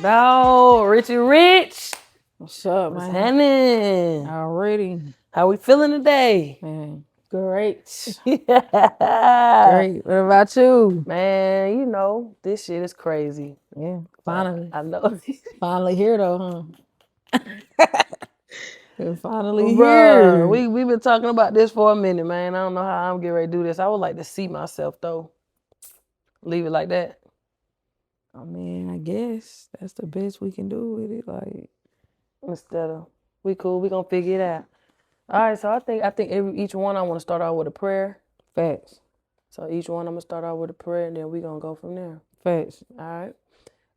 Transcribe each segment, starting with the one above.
No, Richie Rich. What's up, What's man? happening? Already. How we feeling today? Man, great. Yeah. Great. What about you? Man, you know, this shit is crazy. Yeah, finally. I know. Finally here, though, huh? We're finally Bruh, here. we been talking about this for a minute, man. I don't know how I'm getting ready to do this. I would like to see myself, though. Leave it like that. I mean, I guess that's the best we can do with it. Like, Instead of, we cool, we gonna figure it out. All right, so I think each one I want to start out with a prayer. facts. So each one I'm gonna start out with a prayer, and then we gonna go from there. Facts. All right.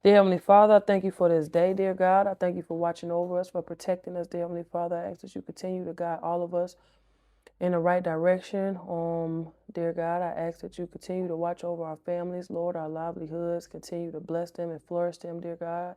Dear Heavenly Father, I thank you for this day, dear God. I thank you for watching over us, for protecting us, dear Heavenly Father. I ask that you continue to guide all of us in the right direction. Dear God, I ask that you continue to watch over our families, Lord, our livelihoods, continue to bless them and flourish them, dear God.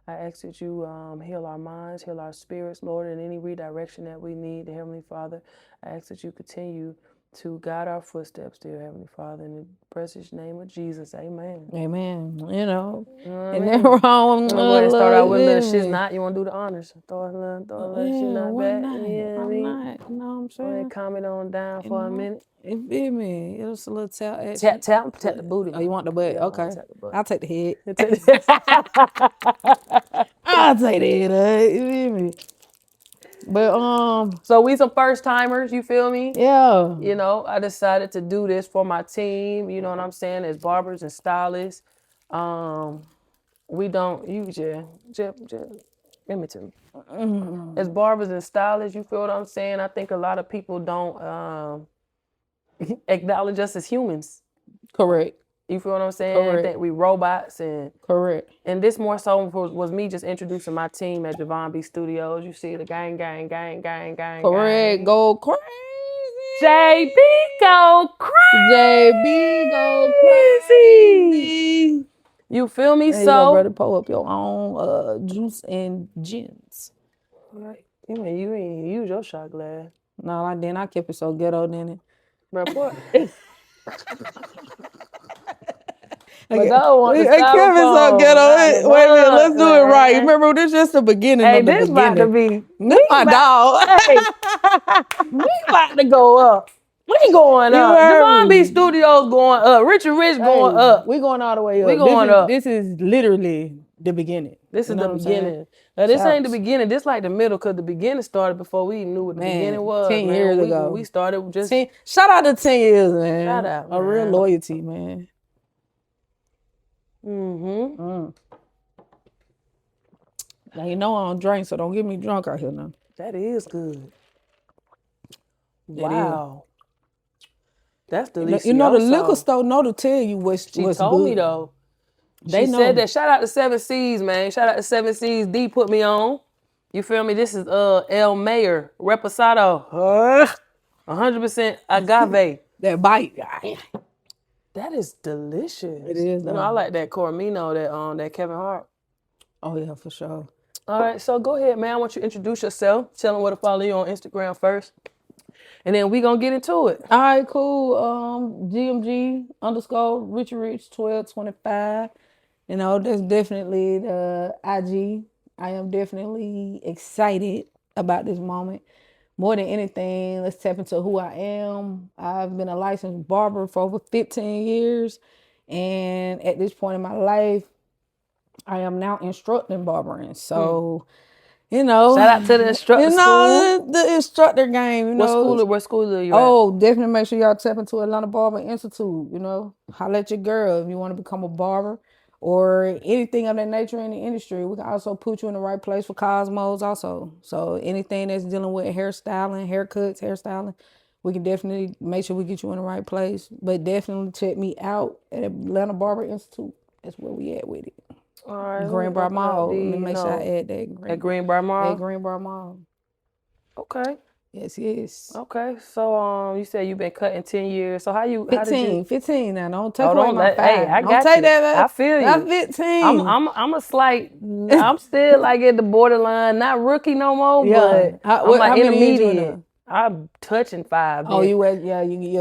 I ask that you heal our minds, heal our spirits, Lord, in any redirection that we need, dear Heavenly Father. I ask that you continue to guide our footsteps, dear Heavenly Father. In the precious name of Jesus, amen. Amen. You know, what and I then mean? wrong. I'm gonna go ahead and start out with a little shit's not. You wanna do the honors? Throw a little shit Yeah, not why back. not? Yeah, Why I mean, not? You know what I'm go ahead saying? and comment on down for a minute. You feel me? It was a little tap action. Tap the booty. Oh, you want the butt? Yeah, Okay. tap the butt. I'll take the head. But I'll take the head. You feel me? But so we some first timers, you feel me? yeah. You know, I decided to do this for my team, you know what I'm saying, as barbers and stylists. We don't use just give me to me. As barbers and stylists, you feel what I'm saying? I think a lot of people don't acknowledge us as humans. Correct. You feel what I'm saying? Correct. That we robots and Correct. And this more so was me just introducing my team at Javon B Studios. You see the gang. Correct. Go crazy. JB go crazy. JB go crazy. You feel me? There you go, So, brother. Pull up your own juice and gins. right. You ain't use your shot glass. No, I didn't. I kept it so ghetto, didn't it? Bro, what? But don't want the Hey, Kevin's so styrofoam. ghetto. Wait a minute, let's do it right. Man. Remember, this is just the beginning Hey, of the this beginning. about to be. This my dog. Hey, we about to go up. We going You up. heard Javon me. B Studios going up. Richie Rich going Hey, up. we going all the way up. We going up. This is literally the beginning. This You is know the what I'm saying? beginning. Now, this ain't the Shouts. beginning. This like the middle, because the beginning started before we even knew what the beginning was. 10 man. years ago. We started just. Shout out to 10 years, man. Shout out, A real man. loyalty, man. Mm-hmm. Now, you know I don't drink, so don't get me drunk out here now. That is good. Wow. That's delicioso. You know the liquor store know to tell you what's She what's told good. me, though. They She know. said that. Shout out to 7 C's, man. Shout out to 7 C's. D put me on. You feel me? This is El Mayor Reposado. 100% agave. That bite. That is delicious. It is, You know, I like that Cormino, that Kevin Hart. Oh yeah, for sure. All right, so go ahead, man. I want you to introduce yourself. Tell them where to follow you on Instagram first. And then we gonna get into it. All right, cool. GMG _ Richie Rich 1225. You know, that's definitely the IG. I am definitely excited about this moment. More than anything, let's tap into who I am. I've been a licensed barber for over 15 years. And at this point in my life, I am now instructing barbering. So, you know. Shout out to the instructor school. The instructor game, you know. What school are you at? Oh, definitely make sure y'all tap into Atlanta Barber Institute, you know. Holla at your girl if you want to become a barber or anything of that nature in the industry. We can also put you in the right place for Cosmos also. So anything that's dealing with hairstyling, hairstyling, we can definitely make sure we get you in the right place. But definitely check me out at Atlanta Barber Institute. That's where we at with it. All right, Greenbrier Mall. Let me make sure I add that. At Greenbrier Mall? At Greenbrier Mall. Okay. Yes. Okay. So you said you've been cutting 10 years. So how did you 15 now. Don't take away my 5. Hey, I got don't take you. that. I feel you. That's 15. I'm a slight. I'm still like at the borderline, not rookie no more, but I'm like intermediate. I'm touching 5 Oh, then. you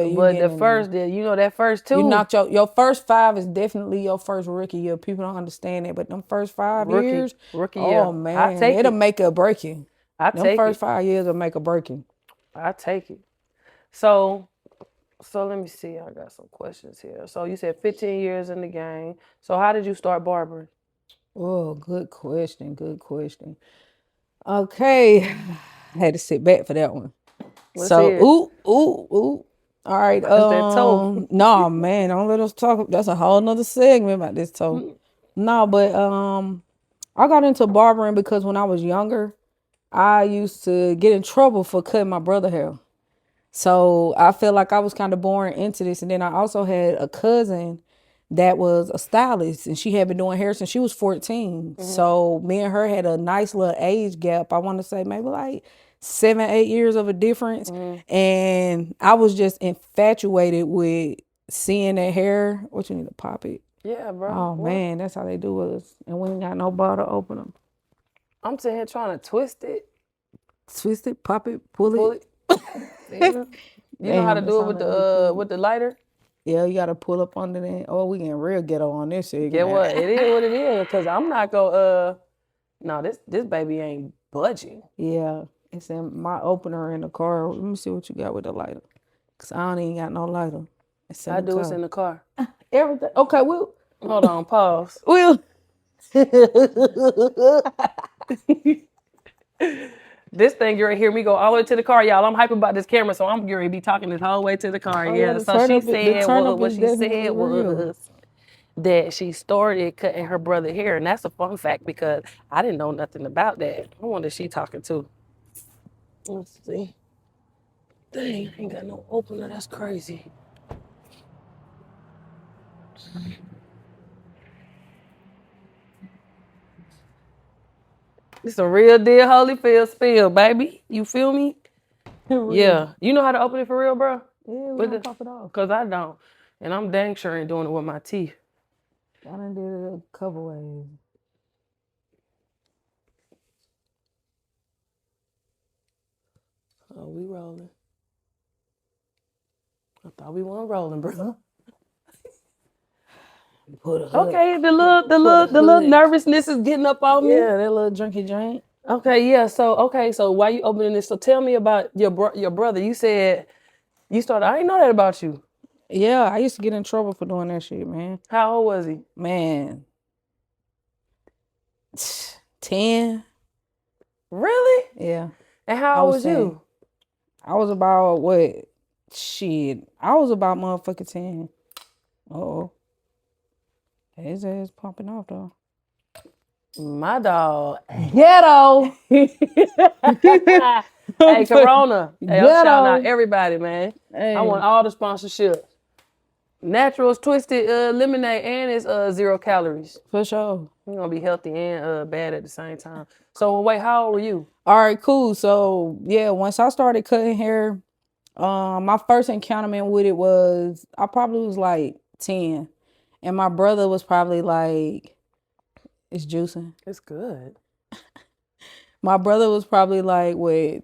But the getting in there. first, that first You 2, knocked your first 5 is definitely your first rookie year. People don't understand it, but them first 5 years, rookie oh year. I man, take it'll it. make it or break you. I Them take first it. 5 years will make or break you. I take it. So, let me see. I got some questions here. So you said 15 years in the game. So how did you start barbering? Oh, good question. Good question. Okay, I had to sit back for that one. Let's So, hear it. ooh. All right. That's that toe. No, man, don't let us talk. That's a whole nother segment about this toe. No, but I got into barbering because when I was younger, I used to get in trouble for cutting my brother hair. So I felt like I was kind of born into this. And then I also had a cousin that was a stylist and she had been doing hair since she was 14. So me and her had a nice little age gap. I want to say maybe like 7, 8 years of a difference. And I was just infatuated with seeing that hair. What you need to pop it? Yeah, bro. Oh What? man, that's how they do us. And we ain't got no bar to open them. I'm sitting here trying to twist it, Twist it, pop it, pull pull it. it. You know how to Damn, it do it sound with like we could. the lighter? Yeah, you gotta pull up under that. Oh, we getting real ghetto on this Get segment. what? It is what it is. Cause I'm not gonna no, this baby ain't budging. Yeah, it's in my opener in the car. Let me see what you got with the lighter. Cause I don't even got no lighter. It's in I the do it's car. in the car. Everything. Okay, Hold on, pause. we'll. This thing, you're gonna hear me go all the way to the car, y'all. I'm hype about this camera, so I'm gonna be talking this whole way to the car. Oh yeah, Yeah. the So turn she up. The said turn up what is she definitely said real. was that she started cutting her brother hair, and that's a fun fact because I didn't know nothing about that. I wonder if she talking to. Let's see. Dang, I ain't got no opener. That's crazy. It's a real deal Holyfield spill, baby. You feel me? Real. Yeah. You know how to open it for real, bro? Yeah, we With gonna the, pop it off. Cause I don't, and I'm dang sure ain't doing it with my teeth. I done did it a couple ways. Oh, we rolling. I thought we weren't rolling, bro. Put a hood. Okay, Put a the little hood. nervousness is getting up on me. Yeah, that little drinky drink. Okay, yeah. So why you opening this? So tell me about your brother. You said you started. I didn't know that about you. Yeah, I used to get in trouble for doing that shit, man. How old was he? Man, 10. Really? Yeah, And I how old was was 10. you? I was about what? Shit, I was about motherfucking 10. Oh, his ass popping off though. My dog. Ghetto. Hey, Corona. Hey, I'm shouting out Ghetto. everybody, man. I Hey, want all the sponsorships. Naturals, twisted lemonade, and it's 0 calories. for sure. You're gonna be healthy and bad at the same time. So wait, how old were you? All right, cool. So yeah, once I started cutting hair, my first encounterment with it was I probably was like 10. And my brother was probably like, it's juicing. It's good. My brother was probably like, what,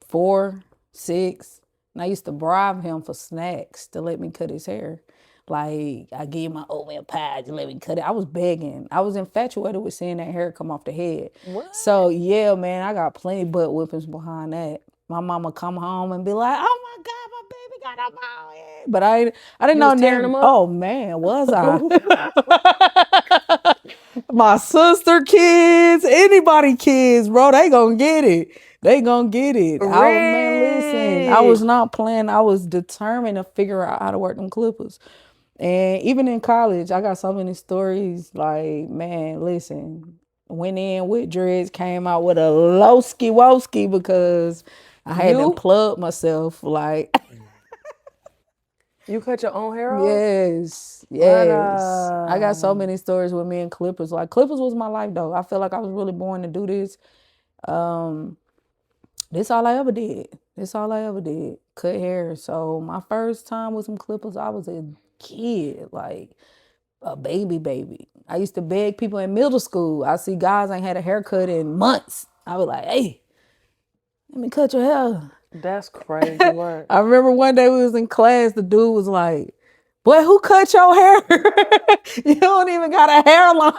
4, 6. And I used to bribe him for snacks to let me cut his hair. Like, I give you my oatmeal pie to let me cut it. I was begging. I was infatuated with seeing that hair come off the head. What? So, yeah, man, I got plenty butt whippings behind that. My mama come home and be like, oh my God, my baby got a bald head. But I didn't You know was tearing nothing. them up? Oh, man, was I? My sister kids, anybody kids, bro, they gonna get it. They gonna get it. Man, listen, I was Rich. not playing. I was determined to figure out how to work them clippers. And even in college, I got so many stories. Like, man, listen, went in with dreads, came out with a lowski woski because I had to You? plug myself. Like, You cut your own hair off? yes, What yes. I got so many stories with me and clippers. Like, clippers was my life, though. I feel like I was really born to do this. Um, this all I ever did. This all I ever did. Cut hair. So my first time with some clippers, I was a kid, like a baby. I used to beg people in middle school. I see guys ain't had a haircut in months. I was like, hey, let me cut your hair. That's crazy work. I remember one day we was in class, the dude was like, boy, who cut your hair? You don't even got a hairline.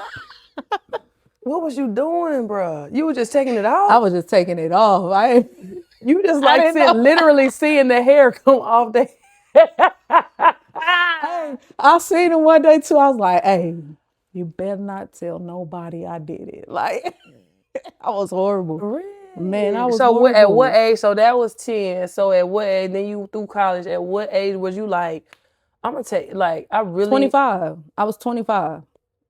What was you doing, bruh? You were just taking it off? I was just taking it off. You just I like didn't know. literally seeing the hair come off the Hey, I seen him one day too. I was like, hey, you better not tell nobody I did it. Like, I was horrible. Really? Man, I was So horrible. at what age? So that was 10. So at what age? Then you through college. At what age was you like, I'm gonna take like I really 25. I was 25.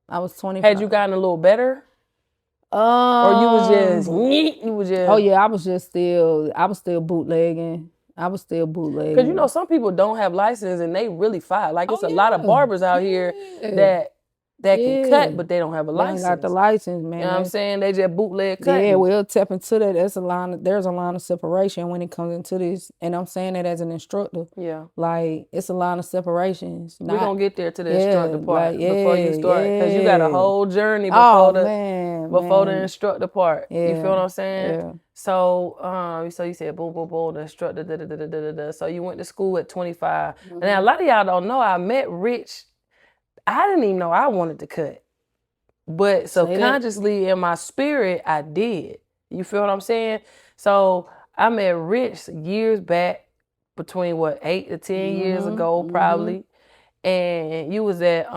I was 25. had you gotten a little better? Or you was just you was just Oh yeah, I was still bootlegging. I was still bootlegging. Because you know some people don't have license and they really fire. Like it's a lot of barbers out here that can cut, but they don't have a license. They ain't got the license, man. You know what I'm saying? They just bootleg cutting. Yeah, we'll tap into that. There's a line of separation when it comes into this. And I'm saying that as an instructor. Yeah. Like, it's a line of separations. We're going to get there to the instructor part before you start. Because you got a whole journey before the instructor part. Yeah. You feel what I'm saying? Yeah. So you said boom, boom, boom, the instructor, da, da, da, da, da, da. So you went to school at 25. And a lot of y'all don't know, I met Rich. I didn't even know I wanted to cut. But subconsciously in my spirit, I did. You feel what I'm saying? So I met Rich years back, between 8 to 10 years ago, probably. And you was at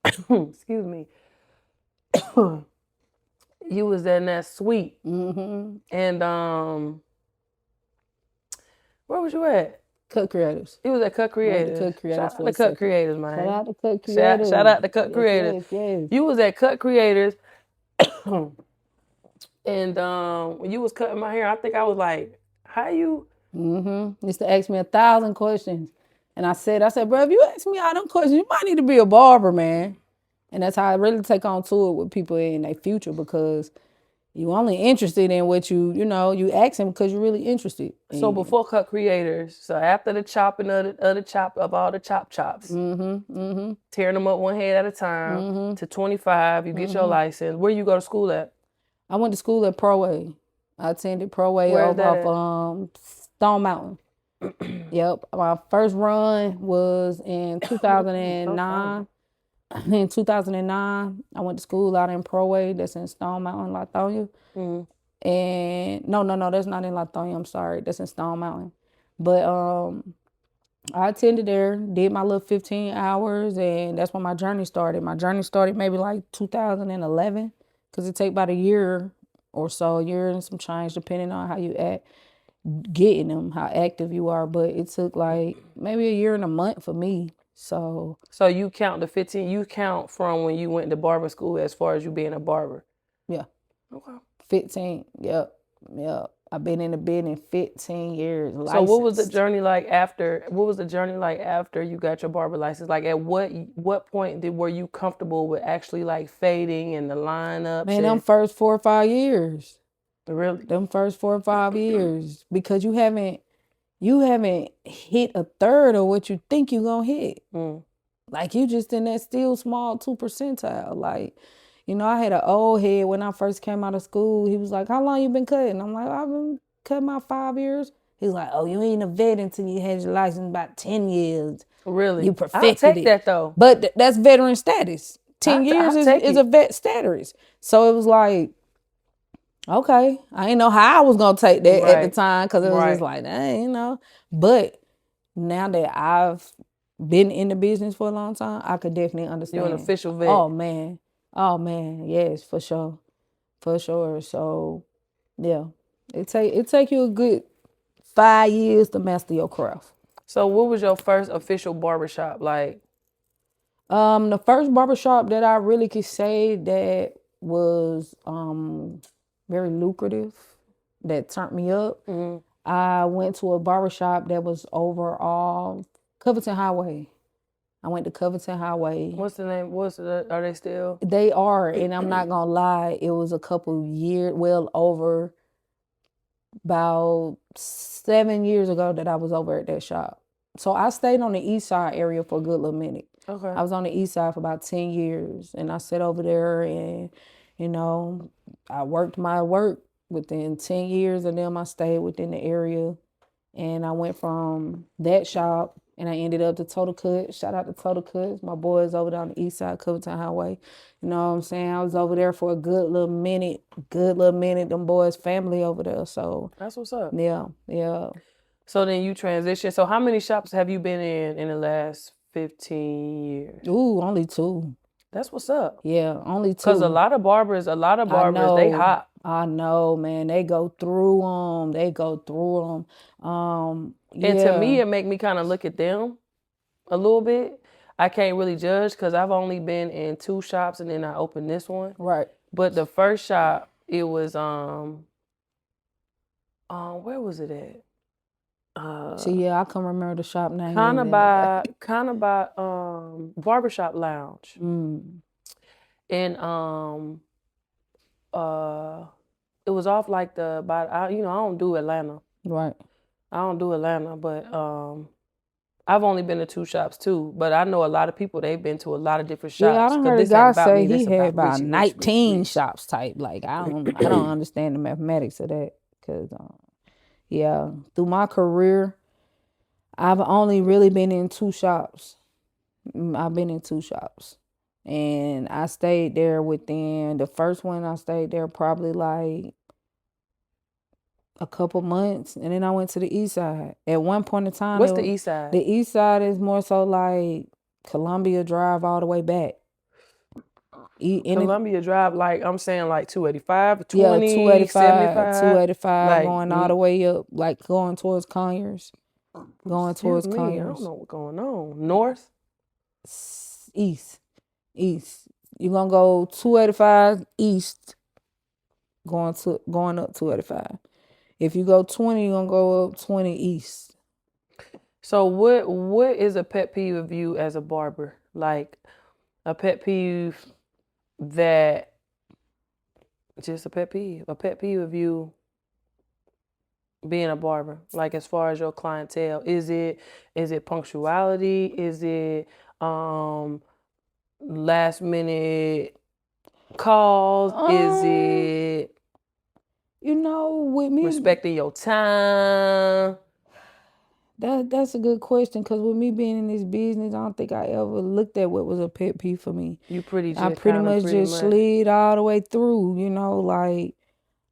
excuse me. You was in that suite. And where was you at? Cut Creators. He was at Cut Creators. Shout out to Cut Creators, man. Shout out to Cut Creators. Shout out to Cut Creators. Yes. You was at Cut Creators. And when you was cutting my hair, I think I was like, how you? Used to ask me 1,000 questions. And I said, bro, if you ask me all them questions, you might need to be a barber, man. And that's how I really take on to it with people in their future, because you only interested in what you ask them because you're really interested. So before Cut Creators, so after the chopping of all the chops, tearing them up one head at a time, to 25, you get your license. Where you go to school at? I went to school at prose. I attended prose over off Stone Mountain. Yep. My first run was in 2009. In 2009, I went to school out in Proway, that's in Stone Mountain, Lithonia. And no, that's not in Lithonia, I'm sorry. That's in Stone Mountain. But I attended there, did my little 15 hours, and that's when my journey started. My journey started maybe like 2011, because it take about a year or so, a year and some change, depending on how you act, getting them, how active you are. But it took like maybe a year and a month for me. So you count the 15, you count from when you went to barber school as far as you being a barber? Yeah. Okay. 15, yep. I've been in the business 15 years. Licensed. So what was the journey like after you got your barber license? Like at what point were you comfortable with actually like fading and the lineups? Man, them first 4 or 5 years. Really? Them first 4 or 5 years. Because you haven't hit a third of what you think you're going to hit. Like, you just in that still small 2 percentile. Like, I had an old head when I first came out of school. He was like, how long you been cutting? I'm like, I've been cutting about 5 years. He's like, oh, you ain't a vet until you had your license about 10 years. Really? You perfected I'll take that, though. But that's veteran status. 10 years is a vet status. So it was like, okay, I didn't know how I was going to take that at the time, because it was just like, dang, But now that I've been in the business for a long time, I could definitely understand. You're an official vet. Oh, man, yes, for sure. For sure. So, yeah, it take you a good 5 years to master your craft. So what was your first official barbershop like? The first barbershop that I really could say that was very lucrative, that turned me up. I went to a barbershop that was over Covington Highway. I went to Covington Highway. What's the name? Are they still? They are, and I'm not gonna lie, it was a couple years, well over about 7 years ago that I was over at that shop. So I stayed on the east side area for a good little minute. Okay. I was on the east side for about 10 years, and I sat over there, and I worked my work. Within 10 years of them, I stayed within the area. And I went from that shop and I ended up to Total Cut. Shout out to Total Cuts. My boys over there on the east side, Covington Highway. You know what I'm saying? I was over there for a good little minute. Them boys family over there. So That's what's up. yeah. So then you transition. So how many shops have you been in the last 15 years? Ooh, only 2. That's what's up. Yeah, only 2. Because a lot of barbers, they hot. I know, man. They go through them. And to Yeah. me, it make me kind of look at them a little bit. I can't really judge because I've only been in 2 shops and then I opened this one. Right. But the first shop, it was where was it at? See, yeah, I can remember the shop name. Kind of by Barbershop Lounge. And it was off like I don't do Atlanta. Right. I don't do Atlanta, but I've only been to 2 shops too. But I know a lot of people, they've been to a lot of different shops. Yeah, I done heard a guy say he had about 19 shops type. Like I don't understand the mathematics of that. Cause yeah, through my career, I've only really been in 2 shops. I've been in 2 shops. And I stayed there within the first one. I stayed there probably like a couple months, and then I went to the east side. At one point in time, what's the east side? The east side is more so like Columbia Drive all the way back. Columbia Drive, like I'm saying, like 285, 20, yeah, 285, 285, like, going all the way up, like going towards Conyers, going towards Conyers. I don't know what's going on. North, east. You're gonna go 285 east, going up 285. If you go 20, you're gonna go up 20 east. So what is a pet peeve of you as a barber? Like a pet peeve that just a pet peeve of you being a barber, like as far as your clientele. Is it punctuality? Is it last minute calls? Is it with me respecting your time? That's a good question, because with me being in this business, I don't think I ever looked at what was a pet peeve for me. I pretty much slid all the way through, like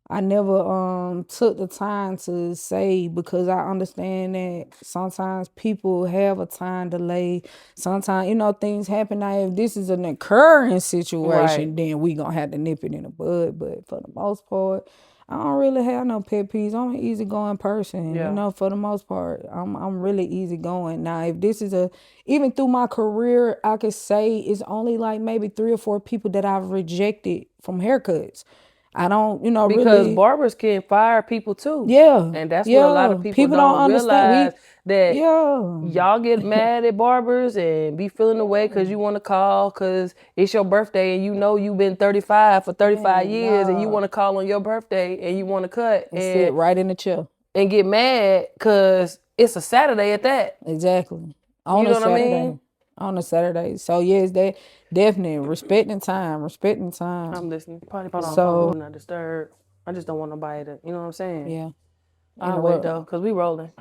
I never took the time to say, because I understand that sometimes people have a time delay. Sometimes, things happen. Now, if this is an occurring situation, then we gonna have to nip it in the bud. But for the most part, I don't really have no pet peeves. I'm an easygoing person, for the most part. I'm really easygoing. Now, if this is even through my career, I could say it's only like maybe 3 or 4 people that I've rejected from haircuts. I don't, because barbers can fire people too. Yeah. And that's what a lot of people don't realize, that y'all get mad at barbers and be feeling the way because you want to call because it's your birthday and you've been 35 for 35 years and you want to call on your birthday and you want to cut and sit right in the chair and get mad because it's a Saturday at that. Exactly. On a Saturday. What I mean? On a Saturday. So yes, that definitely respecting time. I'm listening. Probably so not disturb. I just don't want nobody to, you know what I'm saying? Yeah. I'll wait though, because we rolling.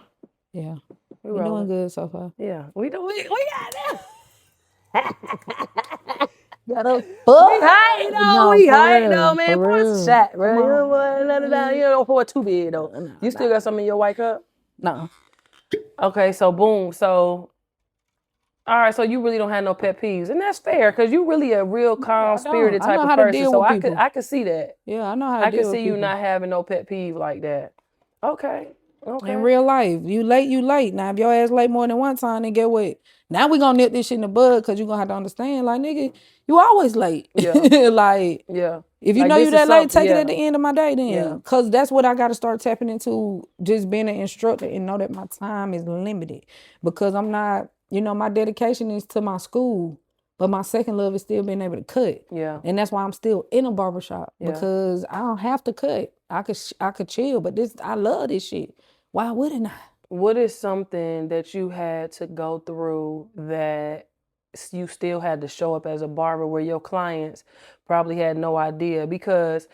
Yeah. We doing good so far. Yeah. We got that. Got a we high though, man. Pour us a shot, bro. You don't want let it down. You don't pour too big though. You still got some in your white cup? No. Okay, so boom. So all right, so you really don't have no pet peeves, and that's fair because you really a real calm spirited type of person. So I could see that. Yeah, I know how to deal with people. I can see you not having no pet peeve like that. Okay. In real life, you late. Now, if your ass late more than one time, then get what? Now we gonna nip this shit in the bud, because you gonna have to understand, like, nigga, you always late. Yeah. Like, yeah. If you know you that late, take it at the end of my day then. Yeah. Because that's what I got to start tapping into, just being an instructor and know that my time is limited. Because I'm not, my dedication is to my school, but my second love is still being able to cut. Yeah. And that's why I'm still in a barbershop, because I don't have to cut. I could chill, but I love this shit. Why wouldn't I? What is something that you had to go through that you still had to show up as a barber where your clients probably had no idea? Because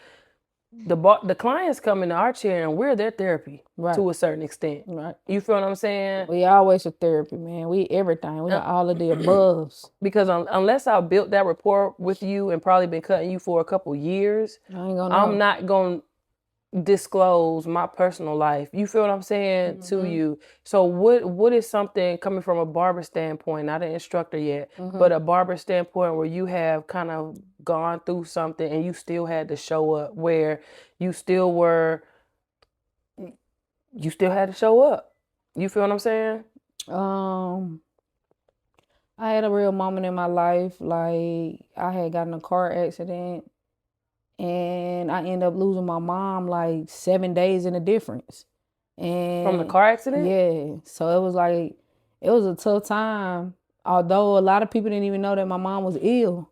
The clients come into our chair and we're their therapy to a certain extent. Right. You feel what I'm saying? We always a therapy, man. We everything. We got all of the aboves. Because unless I built that rapport with you and probably been cutting you for a couple years, I'm not going to disclose my personal life. You feel what I'm saying to you? So what is something coming from a barber standpoint, not an instructor yet, but a barber standpoint where you have kind of gone through something and you still had to show up, where you still had to show up. You feel what I'm saying? I had a real moment in my life. Like, I had gotten a car accident and I ended up losing my mom like 7 days in the difference. And From the car accident? Yeah. So it was like, it was a tough time. Although a lot of people didn't even know that my mom was ill.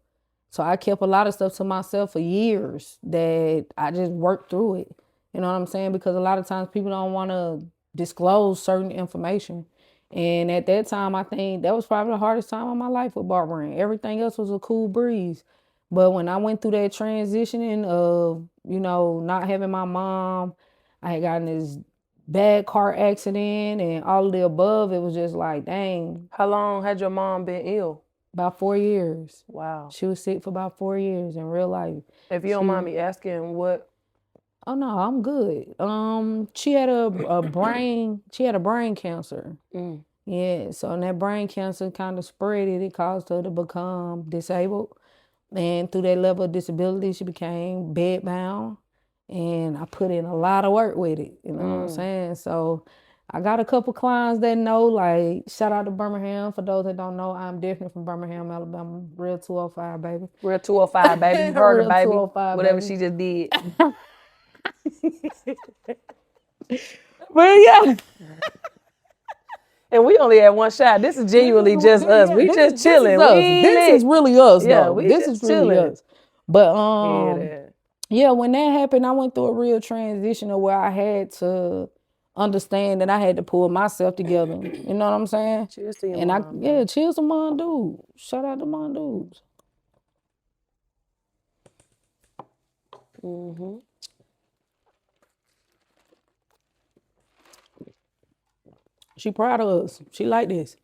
So I kept a lot of stuff to myself for years that I just worked through it. You know what I'm saying? Because a lot of times people don't want to disclose certain information. And at that time, I think that was probably the hardest time of my life with barbering. Everything else was a cool breeze. But when I went through that transitioning of, not having my mom, I had gotten this bad car accident and all of the above, it was just like, dang. How long had your mom been ill? About 4 years. Wow. She was sick for about 4 years in real life. If you don't mind me asking, what? Oh no, I'm good. She had a brain cancer. Yeah, so and that brain cancer kind of spread it. It caused her to become disabled. And through that level of disability, she became bedbound. And I put in a lot of work with it. You know what I'm saying? So I got a couple clients that know, like, shout out to Birmingham. For those that don't know, I'm definitely from Birmingham, Alabama. Real 205, baby. Real 205, baby. You heard her, baby. 205, whatever baby. she just did. But yeah. And we only had one shot. This is genuinely just us. We just chilling. This is really us, yeah, though. we This just is really chilling. us. But yeah, when that happened, I went through a real transition of where I had to understand that I had to pull myself together. You know what I'm saying? Cheers to your mom. Cheers to Mon Dude. Shout out to Mon Dudes. She proud of us. She like this.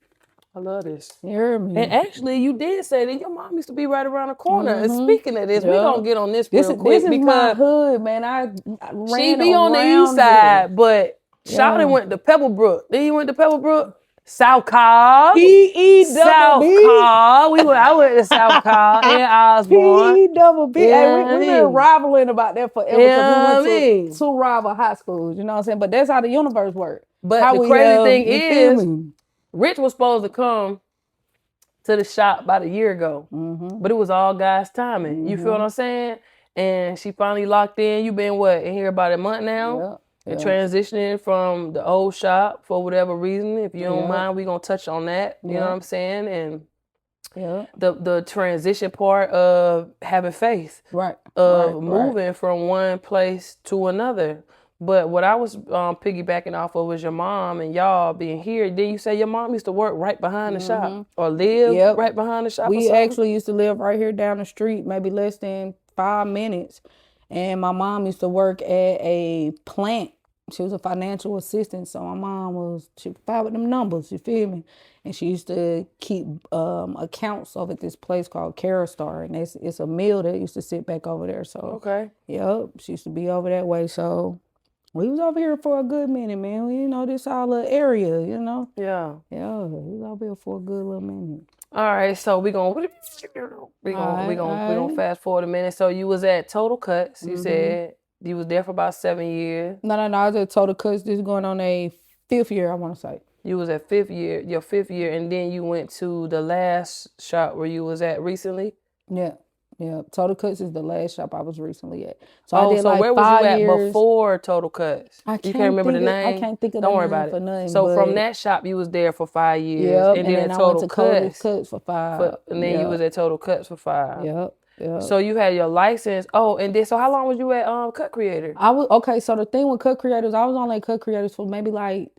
I love this. You heard me. And actually, you did say that your mom used to be right around the corner. And speaking of this, we're going to get on this real quick. This is my hood, man. I ran she be on the east side, but Shawty went to Pebblebrook. Then you went to Pebblebrook? South Cobb. South Cobb. I went to South Cobb and Osborne. P-E-double-B. Hey, we've been rivaling about that forever because we went to two rival high schools. You know what I'm saying? But that's how the universe works. But the crazy thing is, Rich was supposed to come to the shop about a year ago, but it was all God's timing. You feel what I'm saying? And she finally locked in. You been in here about a month now? And transitioning from the old shop for whatever reason. If you don't mind, we're going to touch on that. You know what I'm saying? And the transition part of having faith. Of moving from one place to another. But what I was piggybacking off of was your mom and y'all being here. Did you say your mom used to work right behind the shop or live right behind the shop? We actually used to live right here down the street, maybe less than 5 minutes. And my mom used to work at a plant. She was a financial assistant. So my mom she filed with them numbers, you feel me? And she used to keep accounts over at this place called Carastar. And it's a mill that used to sit back over there. So, she used to be over that way. So we was over here for a good minute, man. This our little area, Yeah, we was over here for a good little minute. All right, so we gonna fast forward a minute. So you was at Total Cuts. You said you was there for about 7 years. No, I was at Total Cuts. This is going on a 5th year, I want to say. You was at your 5th year, and then you went to the last shop where you was at recently. Yeah. Total Cuts is the last shop I was recently at. So I did where was you at before Total Cuts? You can't remember the name? I can't think of the name. Don't worry about it. For nothing, so from that shop, you was there for 5 years. And then at Total Cuts for 5. And then you was at Total Cuts for 5. Yep. So you had your license. Oh, and then so how long was you at Cut Creator? So the thing with Cut Creators, I was only at Cut Creators for maybe like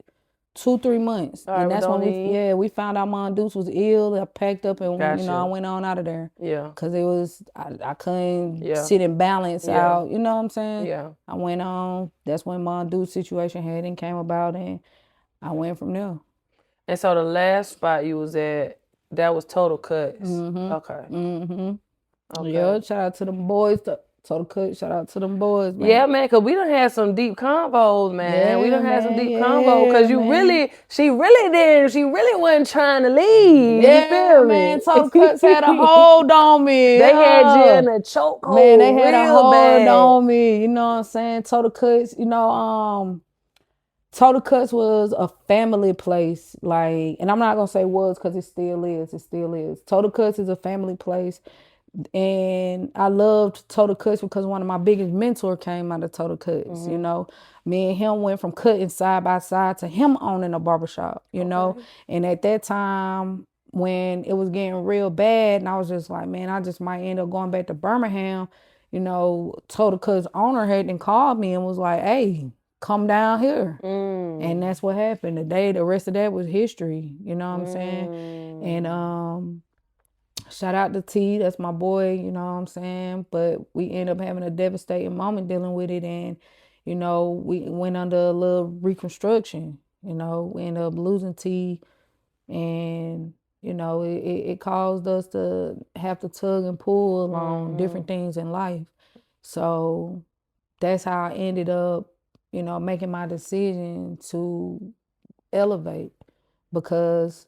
2-3 months. All right, And well, that's when don't eat. we found out Mom Deuce was ill. I packed up and, I Gotcha. went on out of there. Yeah. Cause it was, I couldn't Yeah. sit and balance Yeah. out. You know what I'm saying? Yeah. I went on. That's when Mom Deuce situation had and came about, and I went from there. And so the last spot you was at, that was Total Cuts. Okay. Okay. Yeah, shout out to them boys. Total Cut, shout out to them boys, man. Yeah, man, because we done had some deep combos, man. We done had some deep combos. Because she really wasn't trying to leave. You feel me? Man, Total Cuts had a hold on me. They had you in a chokehold. Man, they had a hold bad. on me. You know what I'm saying? Total Cuts, Total Cuts was a family place. Like, and I'm not going to say was because it still is. It still is. Total Cuts is a family place. And I loved Total Cuts because one of my biggest mentors came out of Total Cuts. You know, me and him went from cutting side by side to him owning a barbershop, you know. And at that time, when it was getting real bad, and I was just like, man, I just might end up going back to Birmingham, Total Cuts owner had then called me and was like, hey, come down here. And that's what happened. The rest of that was history, you know what I'm saying? And shout out to T, that's my boy, you know what I'm saying? But we end up having a devastating moment dealing with it, and we went under a little reconstruction. We ended up losing T, and it caused us to have to tug and pull on different things in life. So that's how I ended up, making my decision to elevate, because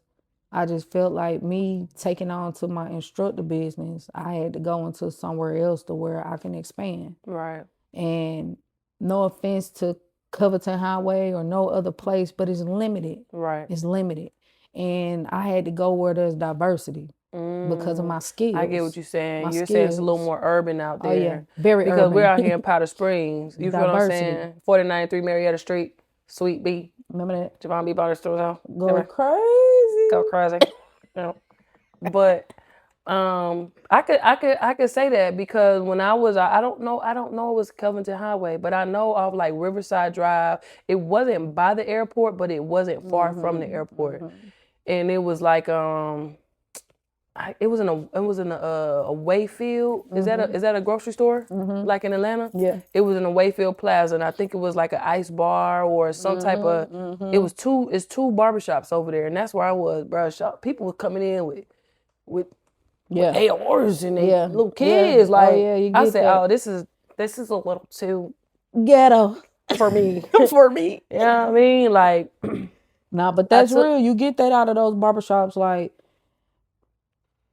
I just felt like me taking on to my instructor business, I had to go into somewhere else to where I can expand. Right. And no offense to Coverton Highway or no other place, but it's limited. Right. It's limited. And I had to go where there's diversity because of my skills. I get what you're saying. You're skills. saying it's a little more urban out there. Oh, yeah. Very because urban. Because we're out here in Powder Springs. You feel what I'm Diversity. saying? 4093 Marietta Street, Suite B. Remember that? Javon B. Bonner Store's house. Go crazy. Go crazy. But I could say that because when I was, I don't know it was Covington Highway, but I know off like Riverside Drive. It wasn't by the airport, but it wasn't far from the airport, and it was like it was in a Wayfield. Is that a grocery store like in Atlanta? Yeah. It was in a Wayfield Plaza, and I think it was like an ice bar or some type of. It's two barbershops over there, and that's where I was, bro. People were coming in with ARs and they little kids. Yeah. Like I said, that. oh, this is a little too ghetto for me. for me. You know what I mean? Like, nah, but that's real. You get that out of those barbershops, like.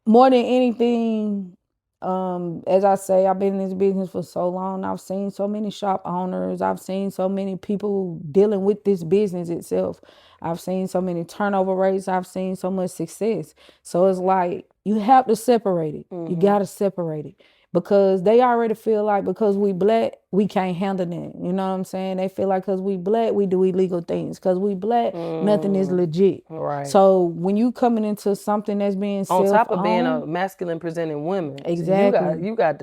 More than anything, as I say, I've been in this business for so long. I've seen so many shop owners. I've seen so many people dealing with this business itself. I've seen so many turnover rates. I've seen so much success. So it's like you have to separate it. You got to separate it. Because they already feel like because we black, we can't handle it. You know what I'm saying? They feel like because we black, we do illegal things. Because we black, nothing is legit. Right. So when you coming into something that's being on top of being a masculine presenting woman, exactly. You got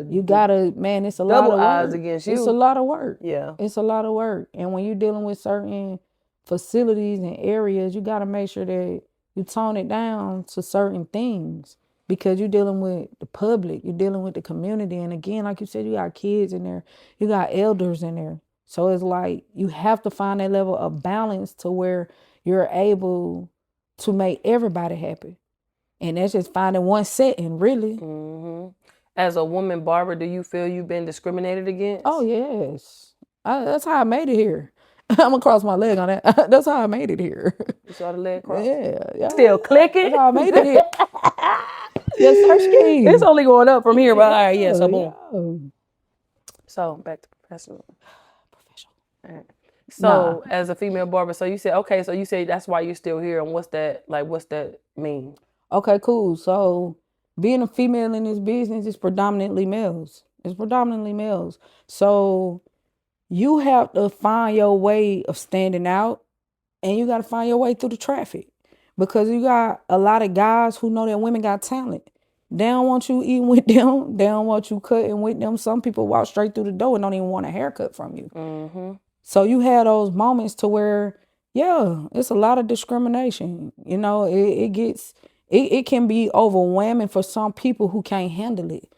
to man, it's a lot of work. Double odds against you. It's a lot of work. Yeah. It's a lot of work. And when you're dealing with certain facilities and areas, you got to make sure that you tone it down to certain things. Because you're dealing with the public, you're dealing with the community. And again, like you said, you got kids in there, you got elders in there. So it's like you have to find that level of balance to where you're able to make everybody happy. And that's just finding one setting, really. As a woman barber, do you feel you've been discriminated against? Oh, yes. That's how I made it here. I'm going to cross my leg on that. That's how I made it here. You saw the leg cross? Yeah. Still clicking? That's how I made it here. Yes, sir, it's only going up from here, but all right, yeah, so boom. Yeah. So back to professional. All right. So as a female barber, so you said that's why you're still here, and what's that mean? Okay, cool. So being a female in this business is predominantly males. So you have to find your way of standing out, and you got to find your way through the traffic. Because you got a lot of guys who know that women got talent. They don't want you eating with them. They don't want you cutting with them. Some people walk straight through the door and don't even want a haircut from you. So you have those moments to where, Yeah, it's a lot of discrimination. You know, it can be overwhelming for some people who can't handle it.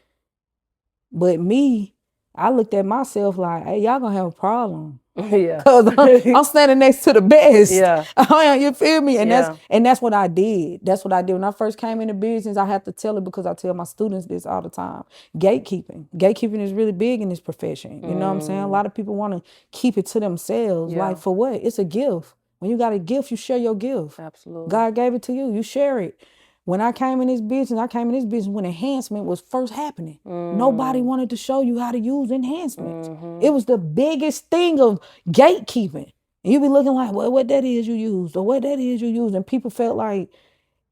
But me, I looked at myself like, hey, y'all gonna have a problem. Yeah. Cause I'm standing next to the best. Yeah. You feel me? And Yeah. that's what I did. That's what I did. When I first came into business, I have to tell it because I tell my students this all the time. Gatekeeping. Gatekeeping is really big in this profession. You know what I'm saying? A lot of people want to keep it to themselves. Yeah. Like for what? It's a gift. When you got a gift, you share your gift. Absolutely. God gave it to you. You share it. When I came in this business, when enhancement was first happening. Nobody wanted to show you how to use enhancements. It was the biggest thing of gatekeeping. And you be looking like, well, what that is you used, or what that is you used. And people felt like,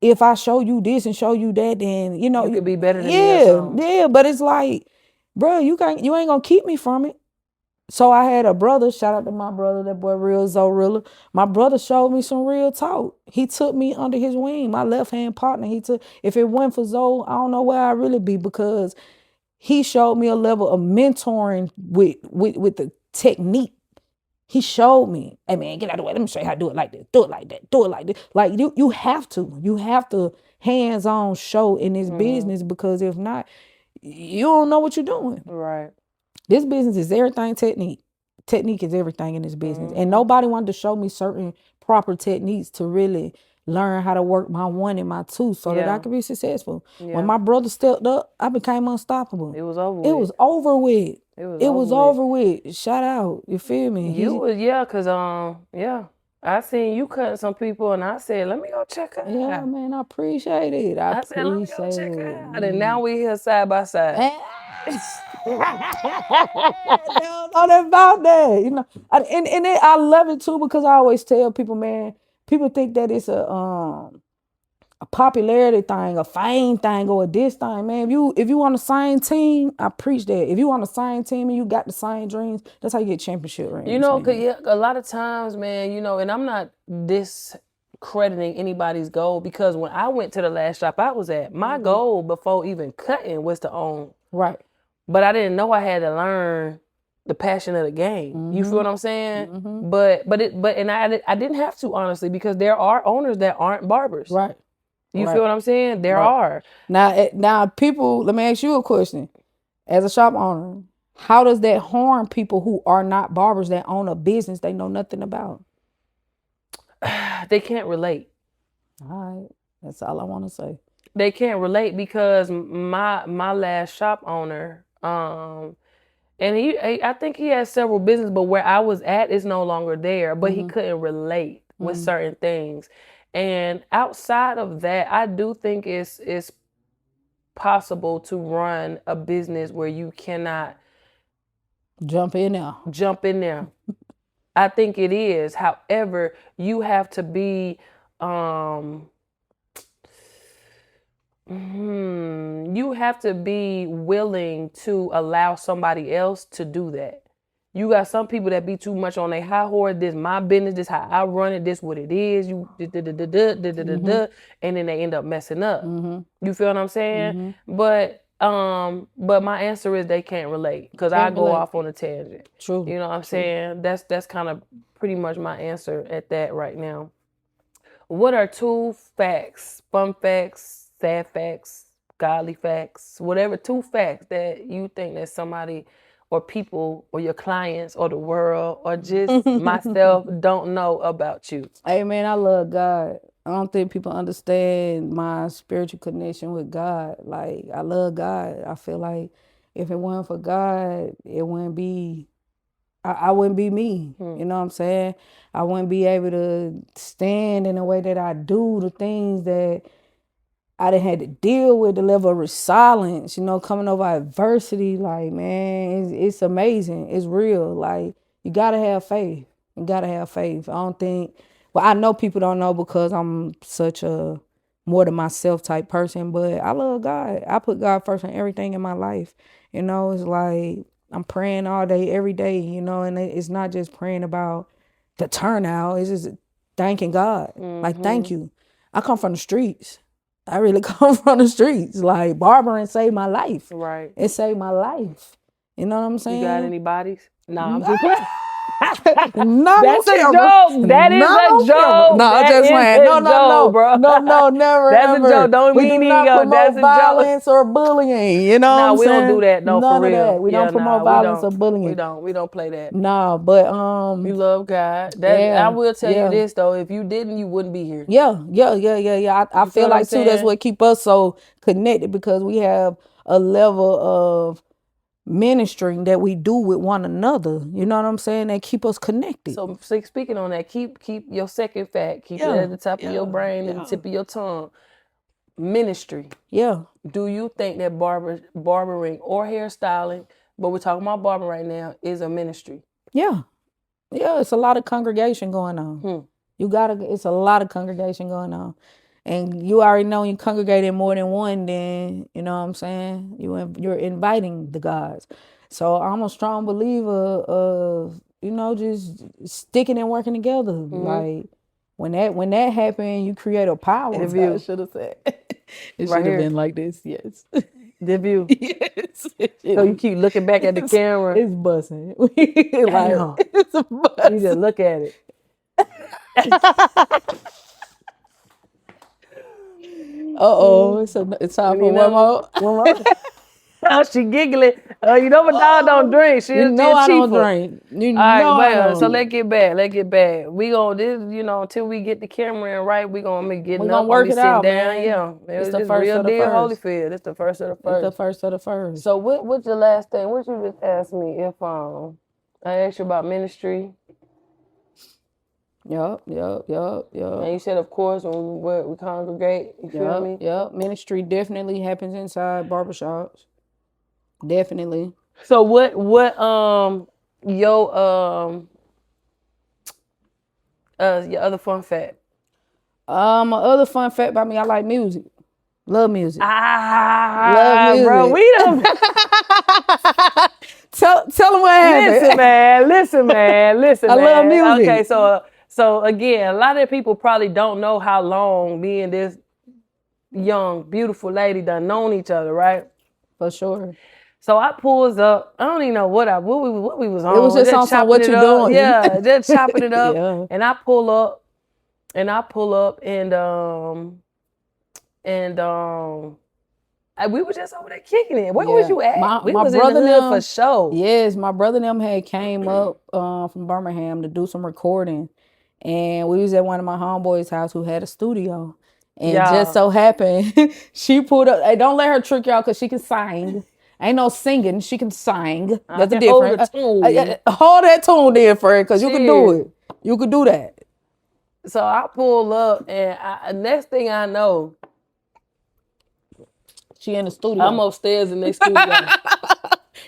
if I show you this and show you that, then, you know. You could be better than me or something. Yeah, but it's like, bro, you ain't going to keep me from it. So I had a brother, shout out to my brother, that boy real Zorilla. My brother showed me some real talk. He took me under his wing, my left-hand partner. If it wasn't for Zo, I don't know where I'd really be, because he showed me a level of mentoring with the technique. He showed me, hey man, get out of the way. Let me show you how to do it like this. Do it like that. Do it like this. Like you have to hands-on show in this business, because if not, you don't know what you're doing. Right. This business is everything technique. Technique is everything in this business. And nobody wanted to show me certain proper techniques to really learn how to work my one and my two so that I could be successful. When my brother stepped up, I became unstoppable. It was over with. It was over with. It was over with. Shout out. You feel me? Cause I seen you cutting some people, and I said, let me go check her out. Yeah, man, I appreciate it. I said, let me go check her out. And now we here side by side. Not about that, you know. And I love it too, because I always tell people, man, people think that it's a popularity thing, a fame thing, or a this thing, man. If you on the same team, I preach that. If you on the same team and you got the same dreams, that's how you get championship rings. You know, cause a lot of times, man, you know, and I'm not discrediting anybody's goal, because when I went to the last shop I was at, my goal before even cutting was to own. Right. But I didn't know I had to learn the passion of the game. You feel what I'm saying? But I didn't have to, honestly, because there are owners that aren't barbers. Right. You feel what I'm saying? There are. Now people, let me ask you a question. As a shop owner, how does that harm people who are not barbers, that own a business they know nothing about? They can't relate. All right. That's all I want to say. They can't relate, because my last shop owner, and I think he has several businesses, but where I was at is no longer there. But he couldn't relate with certain things. And outside of that, I do think it's possible to run a business where you cannot jump in there. I think it is. However, you have to be willing to allow somebody else to do that. You got some people that be too much on their high horse. This my business. This how I run it. This what it is. You and then they end up messing up. You feel what I'm saying? But my answer is they can't relate, because I go off on a tangent. True. You know what I'm saying? That's kind of pretty much my answer at that right now. What are 2 facts, fun facts, sad facts, godly facts, whatever 2 facts that you think that somebody or people or your clients or the world or just myself don't know about you? Hey man, I love God. I don't think people understand my spiritual connection with God. Like, I love God. I feel like if it wasn't for God, it wouldn't be, I wouldn't be me. You know what I'm saying? I wouldn't be able to stand in the way that I do, the things that I done had to deal with, the level of resilience, you know, coming over adversity. Like, man, it's amazing. It's real. Like, you got to have faith. You got to have faith. I don't think, well, I know people don't know because I'm such a more than myself type person, but I love God. I put God first in everything in my life. You know, it's like I'm praying all day, every day, you know, and it's not just praying about the turnout. It's just thanking God. Like, thank you. I come from the streets. I really come from the streets. Like, barbering saved my life. Right. It saved my life. You know what I'm saying? You got any bodies? Nah, I'm just Not That's on a camera. joke. That is Not a on camera. joke. No, I'm That just is playing. a No, joke, bro. no, never, That's ever. a joke. Don't We mean do he not go. That's promote a joke. violence or bullying. You know what Nah, I'm we don't do saying? that. No, for None of real. that. We Yeah, don't promote nah, violence or bullying. We don't play that. Nah, but You love God. yeah, I will tell you yeah. this though. If you didn't, you wouldn't be here. Yeah. I You feel feel what I'm like too that's saying? what keep us so connected because we have a level of ministering that we do with one another. You know what I'm saying? That keep us connected. So speaking on that, keep your second fact. Keep it Yeah, at the top of your brain and the tip of your tongue. Ministry. Yeah. Do you think that barbering or hairstyling, but we're talking about barbering right now, is a ministry? Yeah. Yeah, it's a lot of congregation going on. It's a lot of congregation going on. And you already know you congregate in more than one, then, you know what I'm saying? You're inviting the gods. So I'm a strong believer of, just sticking and working together. Like when that happened, you create a power. I should have said. It Right should have here. been like this, yes. The view. Yes. So you keep looking back at the camera. It's busting. Damn. It's a bust. You just look at it. It's time for one more. One more. Oh, she giggling. You know my dog don't drink. She's You know a I don't cheaper. drink. You All know I right, don't. so let's get back. We gonna this, until we get the camera in right, we gonna be getting up, work we it sitting out, down. man. Yeah, It's the this first real of the deal first. Holyfield. It's the first of the It's first. the first of the first. So what's the last thing? What you just asked me if I asked you about ministry? Yup. And you said, of course, when we congregate. You feel me? Yep. Ministry definitely happens inside barbershops. Definitely. So what your other fun fact? My other fun fact about me, I like music. Love music. Love music. Bro, we don't. Tell them what happened. Listen, man. I love music. Okay, so again, a lot of people probably don't know how long me and this young, beautiful lady done known each other, right? For sure. So I pulls up. I don't even know what we was on. It was just on what you doing. Yeah, just chopping it up. Yeah. And I pull up, and we were just over there kicking it. Where was you at? We was in the hood for sure. Yes, my brother and them had came up from Birmingham to do some recording. And we was at one of my homeboys' house who had a studio. And just so happened, she pulled up. Hey, don't let her trick y'all because she can sing. Ain't no singing. She can sing. That's a difference. Hold that tune there, Fred, because you can do it. You could do that. So I pull up, and next thing I know, she in the studio. I'm upstairs in the studio.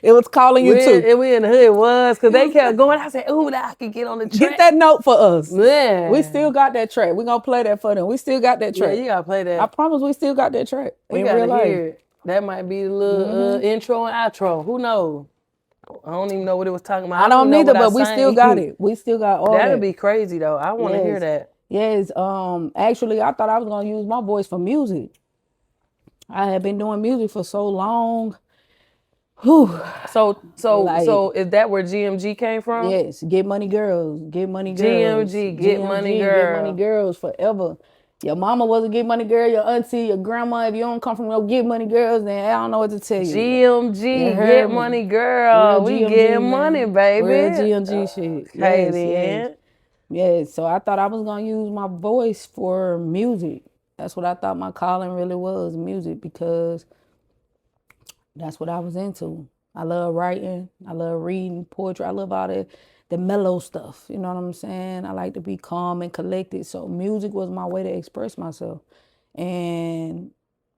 It was calling you too. And we in the hood. It was because they kept going. I said, "Ooh, I can get on the track." Get that note for us. Man. We still got that track. We're going to play that for them. We still got that track. Yeah, you got to play that. I promise we still got that track. We got to hear it. That might be the little intro and outro. Who knows? I don't even know what it was talking about. I don't either, but we still got it. We still got all that. That'd be crazy, though. I want to hear that. Yes. Actually, I thought I was going to use my voice for music. I had been doing music for so long. Whew. So is that where GMG came from? Yes, Get Money Girls, Get Money Girls. GMG, Get Money Girls. Get Money Girls forever. Your mama was a Get Money Girl, your auntie, your grandma. If you don't come from no Get Money Girls, then I don't know what to tell you. GMG, Get Money Girl. We get money, baby. Real GMG shit. Yes. Yes, so I thought I was going to use my voice for music. That's what I thought my calling really was, music, because that's what I was into. I love writing. I love reading poetry. I love all the mellow stuff. You know what I'm saying? I like to be calm and collected. So music was my way to express myself. And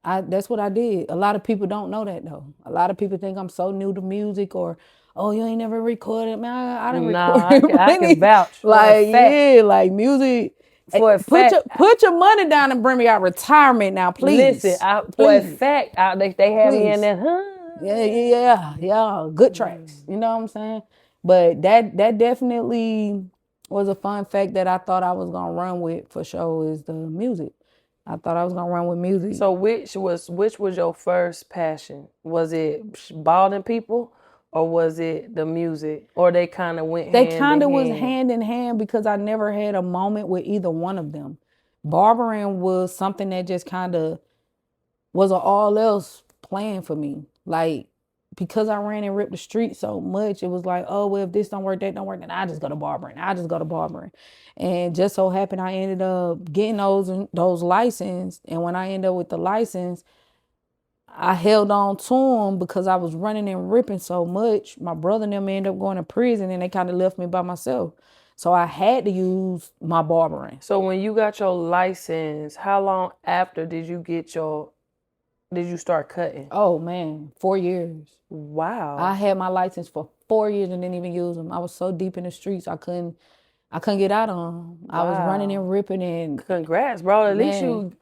that's what I did. A lot of people don't know that, though. A lot of people think I'm so new to music or, oh, you ain't never recorded. Man, I done recorded. I can vouch. Like music. For a fact, put your money down and bring me out retirement now, please. Listen, for a fact, they have me in there. Yeah. Good tracks. You know what I'm saying? But that definitely was a fun fact that I thought I was gonna run with for sure is the music. I thought I was gonna run with music. So which was your first passion? Was it balding people, or was it the music, or they kind of went They hand kind in of was hand? hand in hand because I never had a moment with either one of them. Barbering was something that just kind of was an all else plan for me. Like, because I ran and ripped the street so much, it was like, oh, well, if this don't work, that don't work, then I just go to barbering. I just go to barbering. And just so happened I ended up getting those license. And when I ended up with the license, I held on to them because I was running and ripping so much. My brother and them ended up going to prison and they kind of left me by myself. So I had to use my barbering. So when you got your license, how long after did you start cutting? Oh man, 4 years. Wow. I had my license for 4 years and didn't even use them. I was so deep in the streets, I couldn't get out on them. I was running and ripping and Congrats, bro. At least you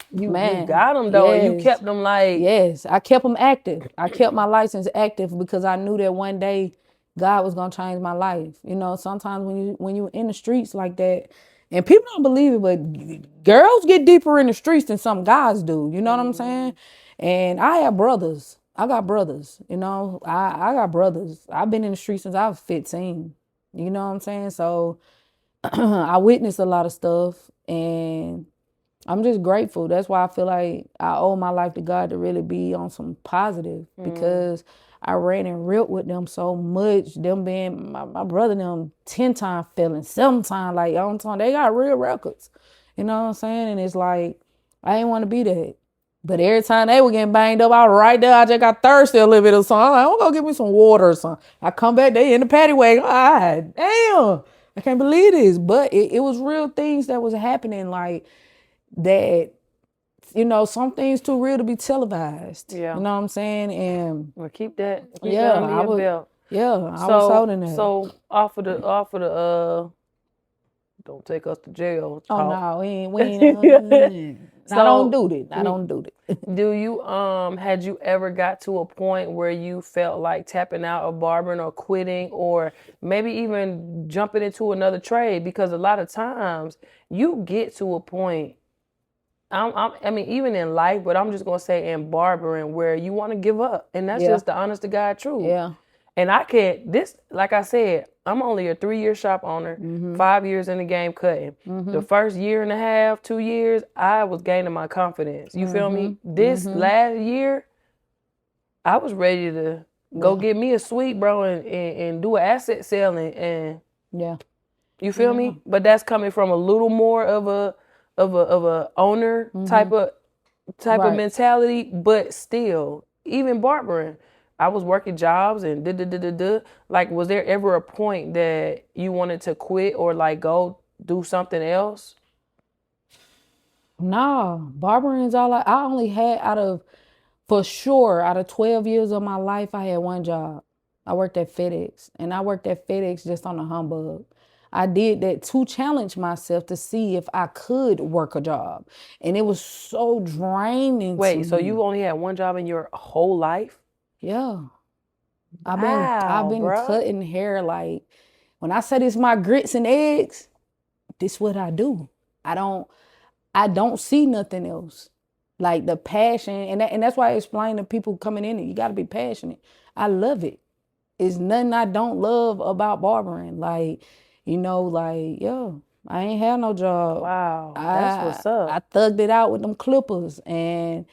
got them though, and you yes. kept them like. Yes, I kept them active. I kept my license active because I knew that one day God was gonna change my life. You know, sometimes when you in the streets like that, and people don't believe it, but girls get deeper in the streets than some guys do. You know what I'm saying? And I have brothers. I got brothers. You know, I got brothers. I've been in the streets since I was 15. You know what I'm saying? So I witnessed a lot of stuff, and I'm just grateful. That's why I feel like I owe my life to God to really be on some positive because I ran and ripped with them so much. Them being my brother, them 10 times failing, 7 times, like, I'm telling, they got real records. You know what I'm saying? And it's like, I didn't want to be that. But every time they were getting banged up, I was right there. I just got thirsty a little bit or something. I'm like, I'm going to get me some water or something. I come back, they in the paddy wagon. God damn. I can't believe this. But it was real things that was happening, like, that, you know, some things too real to be televised. Yeah. You know what I'm saying? And Well, keep that under I your was, belt. I was holding that. So off of the don't take us to jail. Oh talk. no, we ain't. I don't do that. I don't do that. Do you had you ever got to a point where you felt like tapping out of barbering or quitting, or maybe even jumping into another trade? Because a lot of times you get to a point. I mean, even in life, but I'm just gonna say in barbering, where you want to give up, and that's just the honest to God truth. Yeah. And I can't. Like I said, I'm only a 3-year shop owner, 5 years in the game cutting. The first year and a half, 2 years, I was gaining my confidence. You feel me? This last year, I was ready to go get me a suite, bro, and do an asset sale and Yeah. you feel me? But that's coming from a little more of a owner type of mentality, but still, even barbering, I was working jobs and like, was there ever a point that you wanted to quit or like go do something else? Nah, barbering is all I only had for sure, out of 12 years of my life, I had one job. I worked at FedEx, and I worked at FedEx just on a humbug. I did that to challenge myself to see if I could work a job. And it was so draining to Wait, so me. you only had one job in your whole life? Yeah. I've Wow, been bruh. cutting hair, like, when I say this my grits and eggs, this what I do. I don't see nothing else. Like the passion, and that's why I explain to people coming in, you gotta be passionate. I love it. It's nothing I don't love about barbering. Like, you know, like, yo, I ain't had no job. Wow, that's what's up. I thugged it out with them clippers, and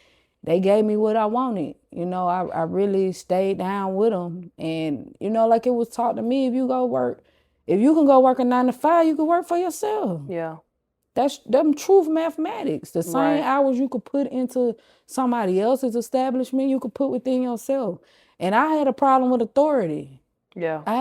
they gave me what I wanted. You know, I really stayed down with them. And, you know, like it was taught to me, if you can go work a 9 to 5, you can work for yourself. Yeah. That's them truth mathematics. The same Right. hours you could put into somebody else's establishment, you could put within yourself. And I had a problem with authority. Yeah. I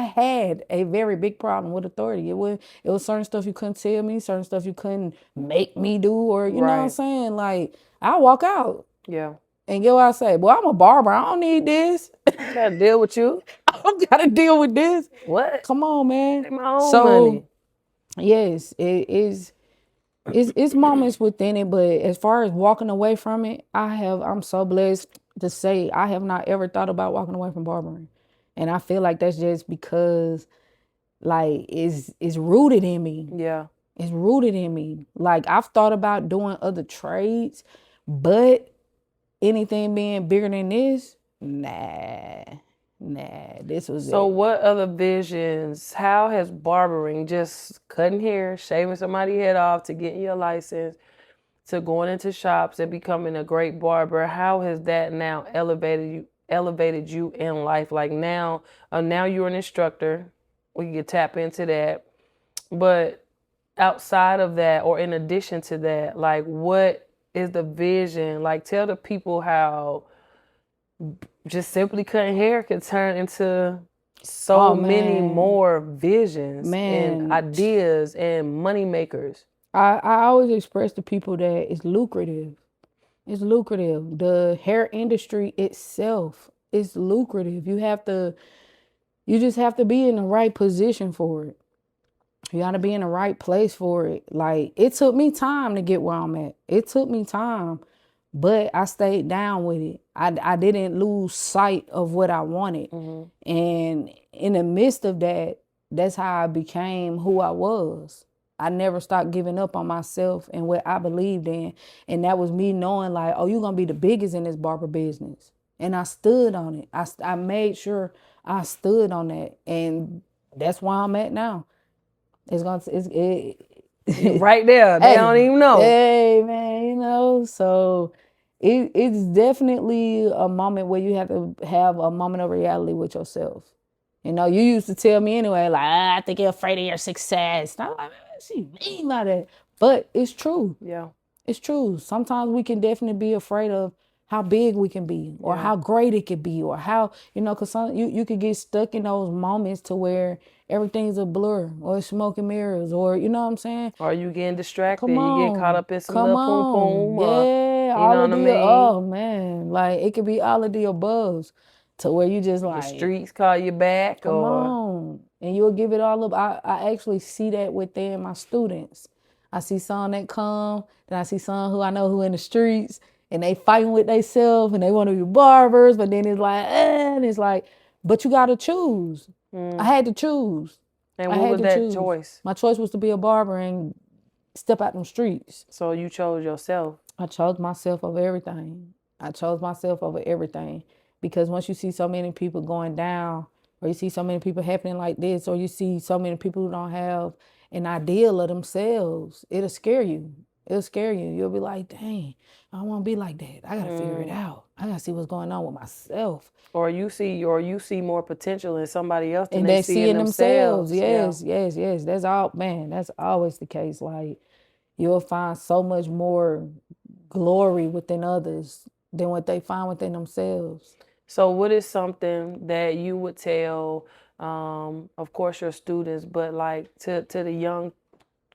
had a very big problem with authority. It was certain stuff you couldn't tell me, certain stuff you couldn't make me do, or you know what I'm Right. saying? Like, I walk out Yeah. and get what I say. Boy, I'm a barber. I don't need this. Gotta deal with you. I don't gotta deal with this. What? Come on, man. Take my own So money. yes, it is. It's moments within it, but as far as walking away from it, I'm so blessed to say I have not ever thought about walking away from barbering. And I feel like that's just because, like, it's rooted in me. Yeah. It's rooted in me. Like, I've thought about doing other trades, but anything being bigger than this, nah. Nah, this was So it. what other visions, how has barbering, just cutting hair, shaving somebody's head off to getting your license, to going into shops and becoming a great barber, how has that now elevated you in life? Like now you're an instructor. We could tap into that. But outside of that or in addition to that, like what is the vision? Like tell the people how just simply cutting hair can turn into so Oh many man, more visions and man. ideas and money makers. I always express to people that it's lucrative. It's lucrative. The hair industry itself is lucrative. You just have to be in the right position for it. You got to be in the right place for it. Like, it took me time to get where I'm at. It took me time, but I stayed down with it. I didn't lose sight of what I wanted. And in the midst of that, that's how I became who I was. I never stopped giving up on myself and what I believed in. And that was me knowing, like, oh, you're going to be the biggest in this barber business. And I stood on it. I made sure I stood on that. And that's where I'm at now. It's gonna You right there. They don't hey, even know. hey man, so it's definitely a moment where you have to have a moment of reality with yourself. You used to tell me anyway, like, I think you're afraid of your success. And I'm like, man, what she mean by that? But it's true. Yeah. It's true. Sometimes we can definitely be afraid of how big we can be or Yeah. how great it could be or how, because you could get stuck in those moments to where everything's a blur or it's smoke and mirrors or, you know what I'm saying? Or you getting distracted, Come you get caught on. up in some Come little poom on. poom, or Yeah. you know All what of I the, mean? oh man. Like it could be all of the above to where you just The like, streets call you back, come or on. And you'll give it all up. I actually see that within my students. I see some that come, then I see some who I know who in the streets and they fighting with themselves and they want to be barbers, but then it's like, and it's like, but you gotta choose. I had to choose. and I what had was to that choose. choice? My choice was to be a barber and step out them streets. So you chose yourself. I chose myself over everything. I chose myself over everything because once you see so many people going down, or you see so many people happening like this, or you see so many people who don't have an ideal of themselves, it'll scare you. It'll scare you. You'll be like, dang, I don't want to be like that. I gotta figure it out. I gotta see what's going on with myself. Or you see more potential in somebody else than And they they see see in in themselves. themselves. Yeah. Yes, yes, yes. That's all, man. That's always the case. Like you'll find so much more glory within others than what they find within themselves. So what is something that you would tell, of course, your students, but like to the young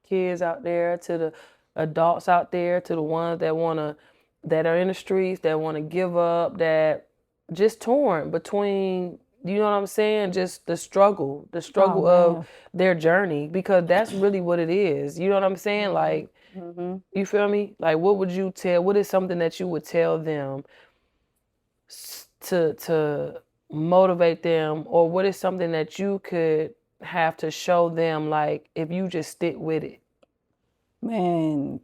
kids out there, to the adults out there, to the ones that are in the streets, that wanna give up, that just torn between, you know what I'm saying? Just the Oh struggle of man. their journey, because that's really what it is. You know what I'm saying? Like, you feel me? Like, what is something that you would tell them to motivate them, or what is something that you could have to show them, like if you just stick with it? Man,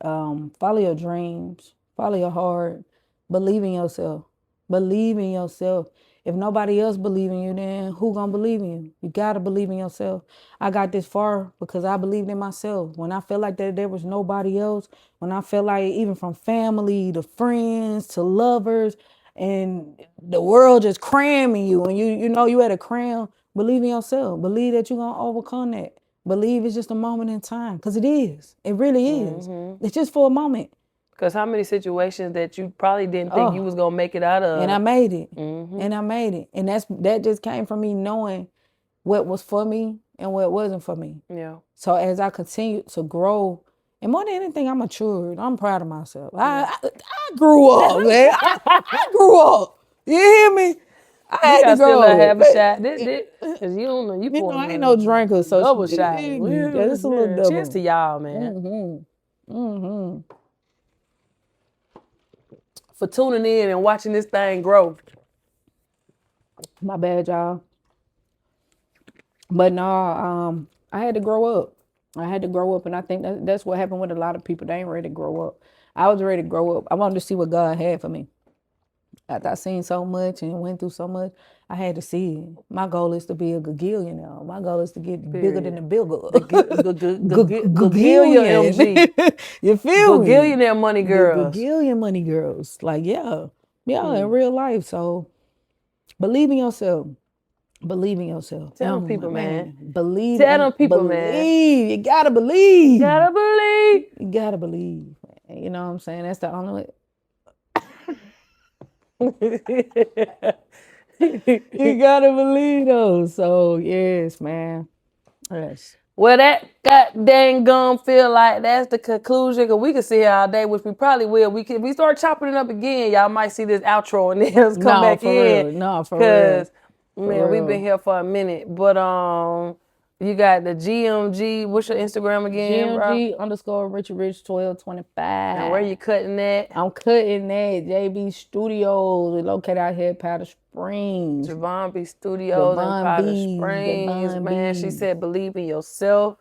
follow your dreams, follow your heart, believe in yourself. Believe in yourself. If nobody else believe in you, then who gonna believe in you? You gotta believe in yourself. I got this far because I believed in myself. When I felt like that there was nobody else, when I felt like even from family to friends to lovers, and the world just cramming you, and you had a cram, believe in yourself. Believe that you're gonna overcome that. Believe it's just a moment in time, because it is. It really is. It's just for a moment. Because how many situations that you probably didn't think you Oh, was gonna make it out and I of? made it. And I made it. And that just came from me knowing what was for me and what wasn't for me. Yeah. So as I continue to grow, and more than anything, I matured. I'm proud of myself. I grew up, man. I grew up. You hear me? I You had to gotta still let her grow. have a shot. Cause you don't know, you I pouring ain't no drinker, a so double you shot. hear me? Yeah, it's a little Cheers to double. y'all, man, for tuning in and watching this thing grow. My bad, y'all. But no, I had to grow up. I had to grow up, and I think that's what happened with a lot of people. They ain't ready to grow up. I was ready to grow up. I wanted to see what God had for me. After I seen so much and went through so much, I had to see it. My goal is to be a gagillion. My goal is to get bigger than the bigger. Gagillion MG. You feel me? Gagillionaire money girls. Gagillion money girls. Like, yeah, in real life. So believe in yourself. Believe in yourself. Tell them people, man. Believe. Tell them people, man. You gotta believe. Gotta believe. You gotta believe. Man. You know what I'm saying? That's the only way. You gotta believe those. So yes, man. Yes. Well, that goddamn gum feel like that's the conclusion. Because we can sit here all day, which we probably will. If we start chopping it up again, y'all might see this outro and then come back in. No, for real. Because man, we've been here for a minute. But you got the GMG. What's your Instagram again, GMG _Richie Rich 1225. And where you cutting that? I'm cutting that. JB Studios. We located out here at Powder Springs. Javon B Studios in Powder Springs, man. She said, believe in yourself.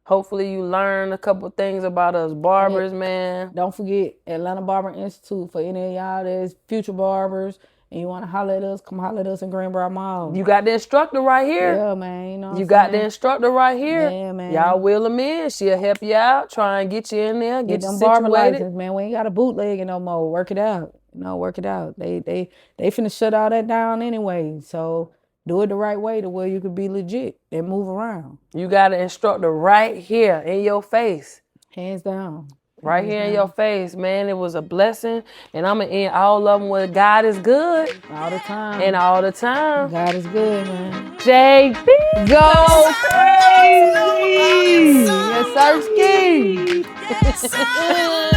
Hopefully you learn a couple things about us barbers, man. Don't forget Atlanta Barber Institute for any of y'all that's future barbers. And you want to holler at us, come holler at us in Greenbrier Mall. You got the instructor right here. Yeah, man. You know what I'm got the instructor right here. Yeah, man. Y'all wheel them in. She'll help you out. Try and get you in there. Get you them situated. barber license, man. We ain't got a bootlegging no more. Work it out. Work it out. They finna shut all that down anyway. So do it the right way to where you could be legit and move around. You got an instructor right here in your face. Hands down. Right here in your face, man. It was a blessing. And I'm going to end all of them with God is good. All the time. And all the time. God is good, man. JB. Go crazy. Yes, sir, ski.